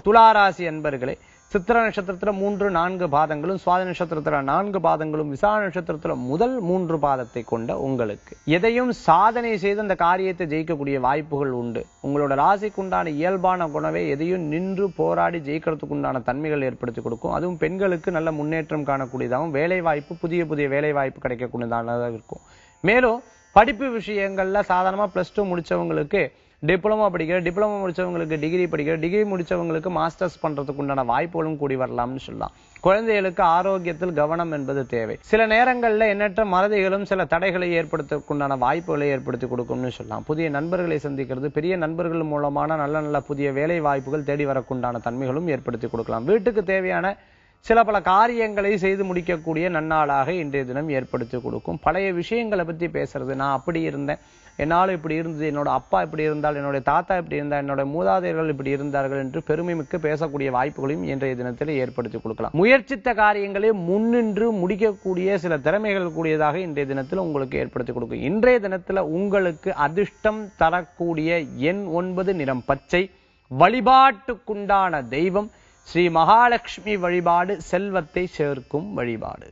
துளாராசி அன்பர்களே, சித்திர நட்சத்திரத்துல 3-4 பாதங்களும், சுவாதி நட்சத்திரத்துல 4 பாதங்களும், விசாக நட்சத்திரத்துல முதல் 3 பாதத்தை கொண்ட உங்களுக்கு எதையும் சாதனை செய்து அந்த காரியத்தை ஜெயிக்கக்கூடிய வாய்ப்புகள் உண்டு. உங்களோட ராசிக்குண்டான இயல்பான குணவே எதையும் நின்று போராடி ஜெயிக்கிறதுக்கு உண்டான தன்மைகள் ஏற்படுத்தி கொடுக்கும். அதுவும் பெண்களுக்கு நல்ல முன்னேற்றம் காணக்கூடியதாகவும், வேலை வாய்ப்பு புதிய புதிய வேலை வாய்ப்பு கிடைக்கக்கூடியதானதாக இருக்கும். மேலும் படிப்பு விஷயங்கள்ல சாதாரணமா +2 முடிச்சவங்களுக்கு டிப்ளமோ படிக்கிற, டிப்ளமோ முடிச்சவங்களுக்கு டிகிரி படிக்கிற, டிகிரி முடிச்சவங்களுக்கு மாஸ்டர்ஸ் பண்றதுக்கு உண்டான வாய்ப்புகளும் கூடி வரலாம்னு சொல்லலாம். குழந்தைகளுக்கு ஆரோக்கியத்தில் கவனம் என்பது தேவை. சில நேரங்கள்ல எண்ணற்ற மறதிகளும் சில தடைகளை ஏற்படுத்தக்குண்டான வாய்ப்புகளை ஏற்படுத்தி கொடுக்கும்னு சொல்லலாம். புதிய நண்பர்களை சந்திக்கிறது, பெரிய நண்பர்கள் மூலமான நல்ல நல்ல புதிய வேலை வாய்ப்புகள் தேடி வரக்குண்டான தன்மைகளும் ஏற்படுத்தி கொடுக்கலாம். வீட்டுக்கு தேவையான சில பல காரியங்களை செய்து முடிக்கக்கூடிய நன்னாளாக இன்றைய தினம் ஏற்படுத்தி கொடுக்கும். பழைய விஷயங்களை பத்தி பேசுறது, நான் அப்படி இருந்தேன், என்னாலும் இப்படி இருந்தது, என்னோட அப்பா இப்படி இருந்தால், என்னுடைய தாத்தா இப்படி இருந்தார், என்னோட மூதாதையர்கள் இப்படி இருந்தார்கள் என்று பெருமை மிக்க பேசக்கூடிய வாய்ப்புகளையும் இன்றைய தினத்தில் ஏற்படுத்தி கொடுக்கலாம். முயற்சித்த காரியங்களை முன்னின்று முடிக்கக்கூடிய சில திறமைகள் கூடியதாக இன்றைய தினத்தில் உங்களுக்கு ஏற்படுத்தி கொடுக்கும். இன்றைய தினத்தில் உங்களுக்கு அதிர்ஷ்டம் தரக்கூடிய எண் 9, நிறம் பச்சை. வழிபாட்டுக்குண்டான தெய்வம் ஸ்ரீ மகாலட்சுமி வழிபாடு, செல்வத்தை சேர்க்கும் வழிபாடு.